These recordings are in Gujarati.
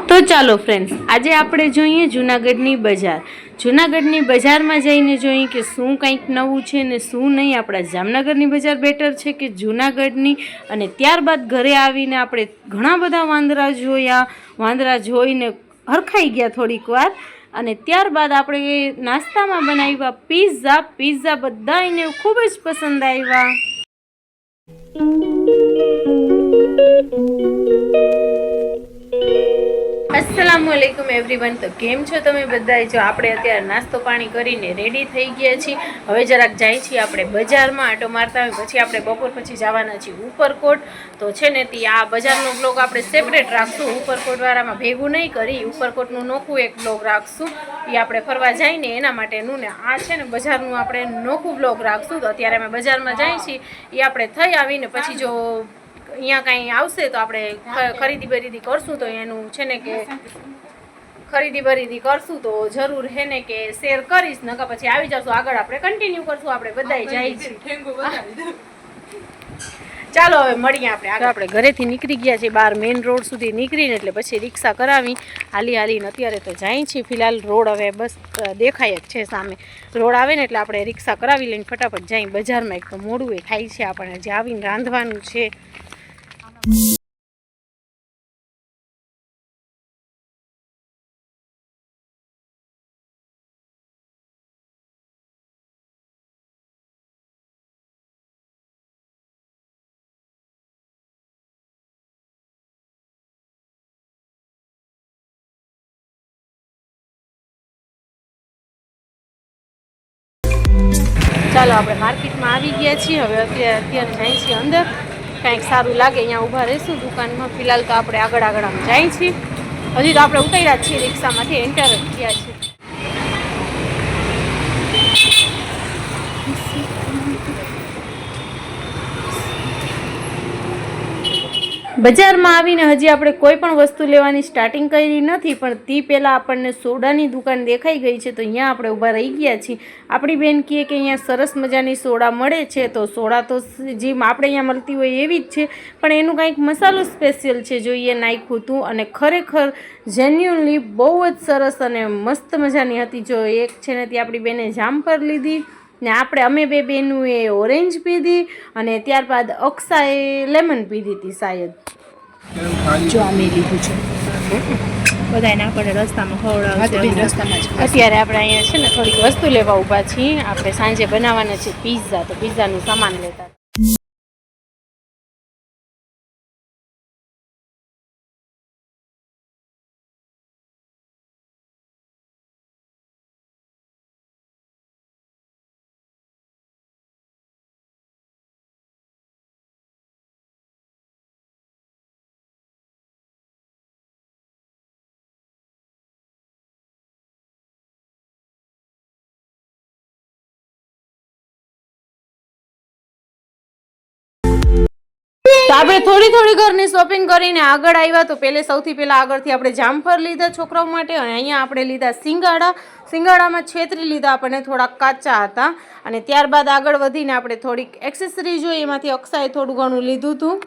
તો ચાલો ફ્રેન્ડ્સ, આજે આપણે જોઈએ જૂનાગઢની બજાર. જૂનાગઢની બજારમાં જઈને જોઈએ કે શું કંઈક નવું છે ને શું નહીં. આપણા જામનગરની બજાર બેટર છે કે જૂનાગઢની. અને ત્યારબાદ ઘરે આવીને આપણે ઘણા બધા વાંદરા જોયા. વાંદરા જોઈને હરખાઈ ગયા થોડીક વાર. અને ત્યારબાદ આપણે નાસ્તામાં બનાવ્યા પીઝા બધાને ખૂબ જ પસંદ આવ્યા. अस्सलामुअलैकुम एवरीवन। तो केम छो तमे बधाय? जो આપણે અત્યારે નાસ્તો પાણી કરીને રેડી થઈ ગયા છીએ. હવે જરાક જાય છીએ આપણે બજારમાં આટો મારતા હોય. પછી આપણે બપોર પછી જવાના છીએ ઉપરકોટ. તો છે ને તે આ બજારનો બ્લોગ આપણે સેપરેટ રાખશું, ઉપરકોટ વાળામાં ભેગું નહીં કરી. ઉપરકોટનું નોખું એક બ્લોગ રાખશું, એ આપણે ફરવા જઈને એના માટેનું. ને આ છે ને બજારનું આપણે નોખું બ્લોગ રાખશું. તો અત્યારે અમે બજારમાં જઈએ છીએ, એ આપણે થઈ આવીને પછી જો અહીંયા કાંઈ આવશે તો આપણે ખરીદી બરીદી કરશું. તો એનું છે ને કે ખરીદી બરીદી કરશું તો જરૂર હે ને કે શેર કરીશ. નકા પછી આવી જશું આગળ, આપણે કન્ટિન્યુ કરશું. આપણે બધાય જાય છીએ. ચાલો હવે મળીએ આપણે આગળ. આપણે ઘરેથી નીકળી ગયા છીએ બહાર મેઇન રોડ સુધી નીકળીને, એટલે પછી રિક્ષા કરાવી હાલીને અત્યારે તો જાય છીએ. ફિલહાલ રોડ હવે બસ દેખાય જ છે સામે રોડ આવે ને, એટલે આપણે રિક્ષા કરાવી લઈને ફટાફટ જઈએ બજારમાં. એક તો મોડું એ થાય છે, આપણે જે આવીને રાંધવાનું છે. ચાલો આપણે માર્કેટમાં આવી ગયા છીએ. હવે અત્યારે જઈએ છીએ અંદર. કંઈક સારું લાગે અહીંયા ઊભા રહીશું દુકાનમાં. ફિલહાલ તો આપણે આગળ આમ જઈએ છીએ. હજી તો આપણે ઉતર્યા જ છીએ રિક્ષામાંથી, એન્ટર જ થયા છીએ. બજારમાં આવીને હજી આપણે કોઈ પણ વસ્તુ લેવાની સ્ટાર્ટિંગ કરી નથી, પણ તે પહેલાં આપણને સોડાની દુકાન દેખાઈ ગઈ છે. તો અહીંયા આપણે ઊભા રહી ગયા છીએ. આપણી બેન કહે કે અહીંયા સરસ મજાની સોડા મળે છે. તો સોડા તો જેમ આપણે અહીંયા મળતી હોય એવી જ છે, પણ એનું કંઈક મસાલો સ્પેશિયલ છે, જોઈએ નાખ્યું હતું. અને ખરેખર જેન્યુઅનલી બહુ જ સરસ અને મસ્ત મજાની હતી. જો એક છે ને તે આપણી બેને જામફળ લીધી, ને અમે બે બેનું એ ઓરેન્જ પીધી, અને ત્યારબાદ અક્ષાએ લેમન પીધી હતી શાયદ. જો અમે લીધું છે બધાને, આપણે રસ્તામાં ખવડાવશે. અત્યારે આપણે અહીંયા છે ને થોડીક વસ્તુ લેવા ઊભા છીએ. આપણે સાંજે બનાવવાના છે પીઝા, તો પીઝાનું સામાન લેતા. તો આપણે થોડી ઘરની શોપિંગ કરીને આગળ આવ્યા. તો સૌથી પહેલાં આગળથી આપણે જામફળ લીધા છોકરાઓ માટે, અને અહીંયા આપણે લીધા સિંગાડામાં છેતરી લીધા, આપણને થોડાક કાચા હતા. અને ત્યારબાદ આગળ વધીને આપણે થોડીક એક્સેસરી જોઈએ, એમાંથી અક્ષાએ થોડું ઘણું લીધું હતું.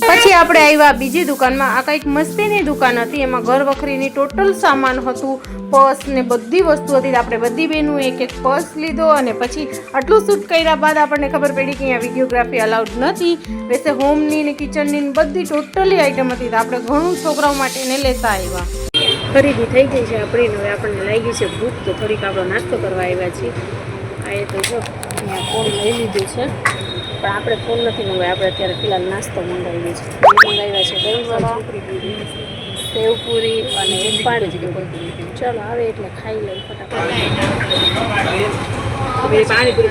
પછી આપણે આવ્યા બીજી દુકાનમાં. આ કંઈક મસ્તીની દુકાન હતી, એમાં ઘર વખરીની ટોટલ સામાન હતું, પર્સ ને બધી વસ્તુ હતી. આપણે બધી બહેનું એક પર્સ લીધો, અને પછી આટલું શૂટ કર્યા બાદ આપણને ખબર પડી કે અહીંયા વિડીયોગ્રાફી અલાઉડ નથી. વૈસે હોમની ને કિચનની બધી ટોટલી આઈટમ હતી. તો આપણે ઘણું છોકરાઓ માટે એને લેતા આવ્યા. ખરીદી થઈ ગઈ છે આપણી. હવે આપણને લાગી છે ભૂખ, તો થોડીક આપણો નાસ્તો કરવા આવ્યા છીએ. આ એ તો જો અહીંયા ફોન લઈ લીધું છે, પણ આપણે ફોન નથી મંગાવ્યા. આપણે અત્યારે ફિલહાલ નાસ્તો મંગાવીએ છીએ. મંગાવ્યા છે દહીંવડા, સેવપુરી અને એક પાણીપુરી. ચાલો આવે એટલે ખાઈ લઈ ફટાફટ. પાણીપુરી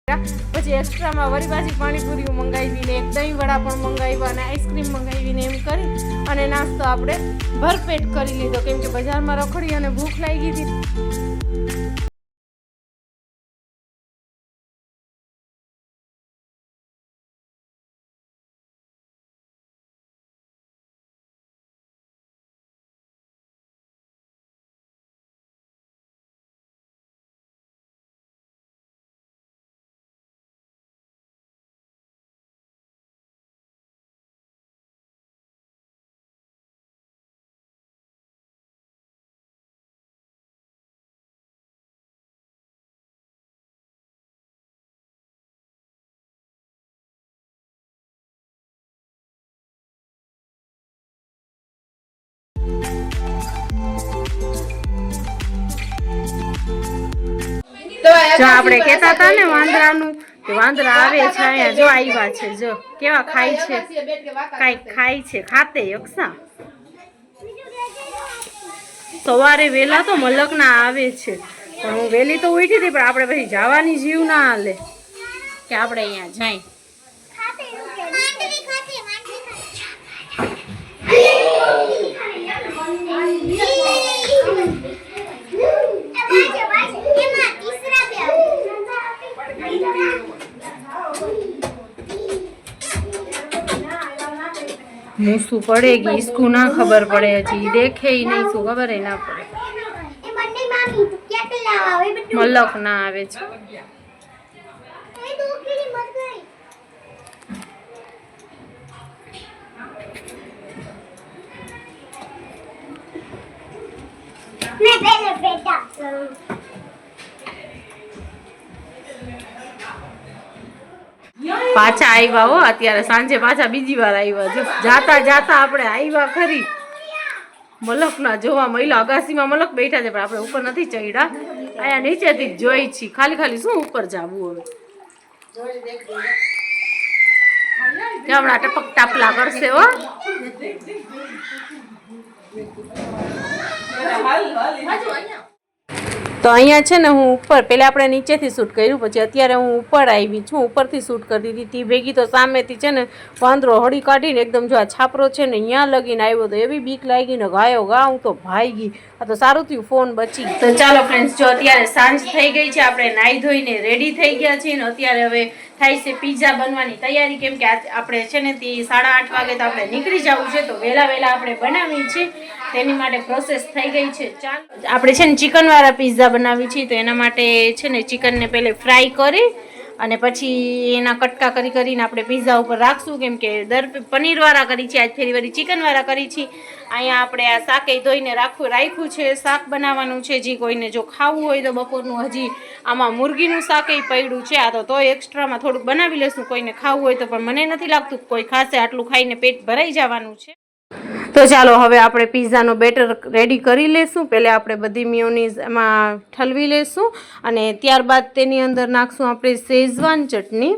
પછી એક્સ્ટ્રામાં વળી પાછી પાણીપુરીઓ મંગાવીને એક દહીં વડા પણ મંગાવ્યા અને આઈસ્ક્રીમ મંગાવીને એમ કરી અને નાસ્તો આપણે ભરપેટ કરી લીધો, કેમ કે બજારમાં રખડી અને ભૂખ લાગી હતી. જો આપણે કહેતા હતા ને વાંદરાનું, કે વાંદરા આવે છે અહીંયા, જો આવ્યા છે, જો કેવા ખાય છે, કાંઈક ખાય છે, ખાતે અક્ષા. સવારે વહેલા તો મલકના આવે છે, પણ હું વહેલી તો ઉઠી હતી, પણ આપણે પછી જવાની જીવ ના હાલે કે આપણે અહીંયા જાય. મૂસું પડેગી इसको ना खबर પડે, હજી દેખે ही नहीं, શું ખબર ही ના પડે. મલક ના આવે છે. પાછા આવ્યા હો, અત્યારે સાંજે પાછા બીજી વાર આવ્યા. જો જાતા જાતા આપણે આવ્યા ખરી. મલક ના જોવા મળ્યા. અગાસીમાં મલક બેઠા છે, પણ આપણે ઉપર નથી ચડ્યા, અહીંયા નીચેથી જ જોઈ છીએ. ખાલી ખાલી શું ઉપર જવું હવે, હમણાં ટપક ટાપલા કરશે હો. તો અહીંયા છે ને હું ઉપર, પહેલાં આપણે નીચેથી શૂટ કર્યું, પછી અત્યારે હું ઉપર આવી છું, ઉપરથી શૂટ કરતી હતી. તે ભેગી તો સામેથી છે ને વાંદરો હળી કાઢીને એકદમ, જો આ છાપરો છે ને અહીંયા લગીને આવ્યો, તો એવી બીક લાગી ને ગાયો ગા, હું તો ભાગી. આ તો સારું થયું ફોન બચી. તો ચાલો ફ્રેન્ડ્સ, જો અત્યારે સાંજ થઈ ગઈ છે, આપણે નાહી ધોઈને રેડી થઈ ગયા છીએ ને અત્યારે હવે થાય છે પીઝા બનવાની તૈયારી, કેમ કે આપણે છે ને તે 8:30 વાગે તો આપણે નીકળી જવું છે, તો વહેલા આપણે બનાવી છે, તેની માટે પ્રોસેસ થઈ ગઈ છે. ચાલો આપણે છે ને ચિકન વાળા પીઝા બનાવી છે, તો એના માટે છે ને ચિકનને પહેલે ફ્રાય કરી અને પછી એના કટકા કરીને આપણે પીઝા ઉપર રાખશું, કેમ કે પનીર વાળા કરી છે, આજ ફેરી વાળી ચિકન વાળા કરી છે. અહીંયા આપણે આ શાક ધોઈને રાખ્યું છે, શાક બનાવવાનું છે. જે કોઈને જો ખાવું હોય તો બપોરનું હજી આમાં મુરગીનું શાક પડ્યું છે, આ તો એક્સ્ટ્રામાં થોડુંક બનાવી લેશું. કોઈને ખાવું હોય તો, પણ મને નથી લાગતું કોઈ ખાશે, આટલું ખાઈને પેટ ભરાઈ જવાનું છે. તો ચાલો હવે આપણે પીઝાનો બેટર રેડી કરી લેશું. પહેલાં આપણે બધી મિયોનીઝ એમાં ઠલવી લેશું અને ત્યારબાદ તેની અંદર નાખશું આપણે શેઝવાન ચટણી.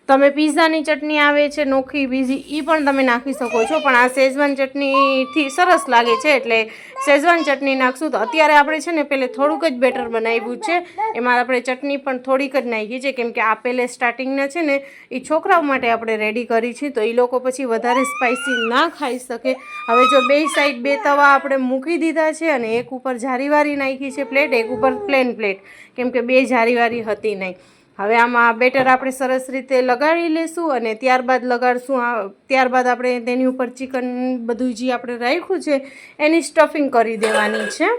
તમે પીઝાની ચટણી આવે છે નોખી બીજી, એ પણ તમે નાખી શકો છો, પણ આ શેઝવાન ચટણીથી સરસ લાગે છે, એટલે શેઝવાન ચટણી નાખશું. તો અત્યારે આપણે છે ને પહેલે થોડુંક જ બેટર બનાવ્યું છે, એમાં આપણે ચટણી પણ થોડીક જ નાખી છે, કેમ કે આ પહેલે સ્ટાર્ટિંગના છે ને એ છોકરાઓ માટે આપણે રેડી કરી છે, તો એ લોકો પછી વધારે સ્પાઇસી ના ખાઈ શકે. હવે જો બે સાઈડ 2 તવા આપણે મૂકી દીધા છે અને એક ઉપર જારીવારી નાખી છે પ્લેટ, એક ઉપર પ્લેન પ્લેટ, કેમ કે 2 જારીવારી હતી નહીં. હવે આમાં બેટર આપણે સરસ રીતે લગાડી લેશું અને ત્યારબાદ ત્યારબાદ આપણે તેની ઉપર ચિકન બધું જે આપણે રાખ્યું છે એની સ્ટફિંગ કરી દેવાની છે.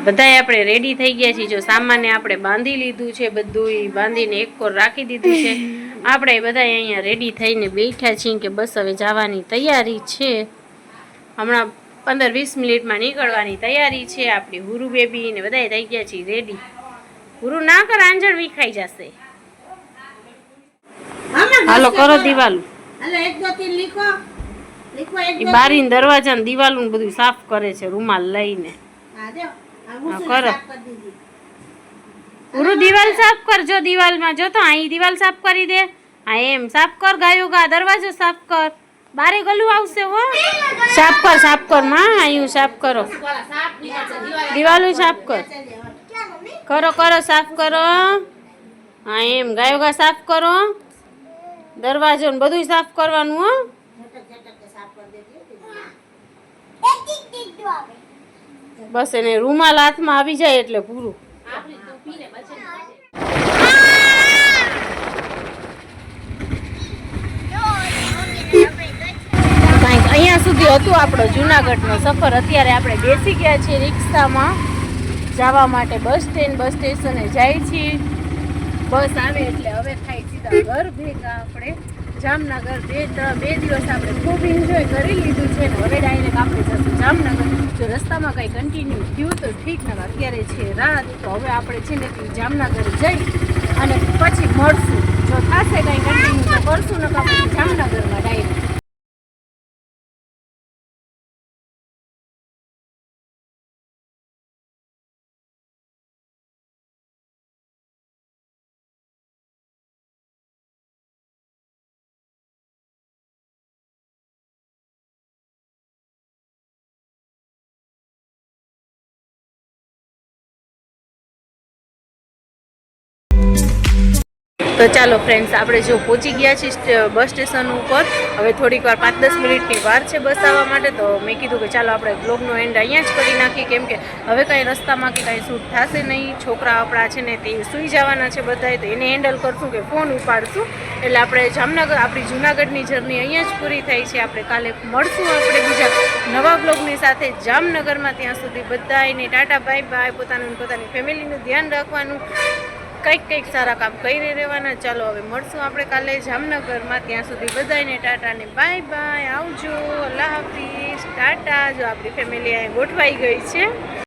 બધાય આપણે રેડી થઈ ગયા છીએ. જો સામાન્ય આપણે બાંધી લીધું છે, બધું બાંધીને એક કોર રાખી દીધું છે. આપણે બધાય અહીંયા રેડી થઈને બેઠા છીએ કે બસ હવે જવાની તૈયારી છે. હમણાં 15-20 મિનિટમાં નીકળવાની તૈયારી છે. આપણી હુરુ બેબી ને બધાય થઈ ગયા છીએ રેડી. હુરુ ના કર, આંજણ વિખાઈ જશે. હાલો કરો દિવાલું. બારી દરવાજા ને દિવાલું બધું સાફ કરે છે રૂમાલ લઈને. કરો પૂરું દિવાલ સાફ કરજો. દિવાલમાં જો તો અહીં દિવાલ સાફ કરી દે. હા એમ સાફ કર. ગાયું ગા દરવાજો સાફ કર. બારે ગલું આવશે હો. સાફ કર માં. અહીં સાફ કરો. દિવાલું સાફ કર. કરો સાફ કરો. હા એમ ગાયો ગા સાફ કરો. દરવાજો ને બધું સાફ કરવાનું હો. બસ એને રૂમાલ હાથમાં આવી જાય એટલે પૂરું. અહીંયા સુધી હતું આપણો જુનાગઢનો સફર. અત્યારે આપણે બેસી ગયા છીએ રિક્ષામાં જવા માટે બસ સ્ટેશને જાય છીએ. બસ આવે એટલે હવે થાય સીધા ઘર ભેગા. આપણે જામનગર બે દિવસ આપણે ખૂબ એન્જોય કરી લીધું છે ને હવે ડાયરેક્ટ આપણે જશું જામનગર. જો રસ્તામાં કંઈ કન્ટિન્યુ થયું તો ઠીક ને. અત્યારે છે રાત તો હવે આપણે છે ને જામનગર જઈ અને પછી મળશું. જો થશે કંઈ કન્ટિન્યુ તો કરશું ને આપણે જામનગરમાં ડાયરેક્ટ. તો ચાલો ફ્રેન્ડ્સ, આપણે જો પહોંચી ગયા છીએ બસ સ્ટેશન ઉપર. હવે થોડીક વાર 5-10 મિનિટની વાર છે બસ આવવા માટે. તો મેં કીધું કે ચાલો આપણે બ્લોગનો એન્ડ અહીંયા જ કરી નાખીએ, કેમ કે હવે કાંઈ રસ્તામાં કે કાંઈ શૂટ થશે નહીં. છોકરા આપણા છે ને તે સૂઈ જવાના છે બધાય, તો એને હેન્ડલ કરશું કે ફોન ઉપાડશું. એટલે આપણે જામનગર, આપણી જૂનાગઢની જર્ની અહીંયા જ પૂરી થઈ છે. આપણે કાલે મળશું આપણે બીજા નવા બ્લોગની સાથે જામનગરમાં. ત્યાં સુધી બધાને ટાટા બાય બાય. પોતાની ફેમિલીનું ધ્યાન રાખવાનું. કંઈક સારા કામ કરી રહેવાના. ચાલો હવે મળશું આપણે કાલે જામનગરમાં. ત્યાં સુધી બધાને ટાટા ને બાય બાય. આવજો. અલ્લાહ હાફિઝ. ટાટા. જો આપણી ફેમિલી અહીં ગોઠવાઈ ગઈ છે.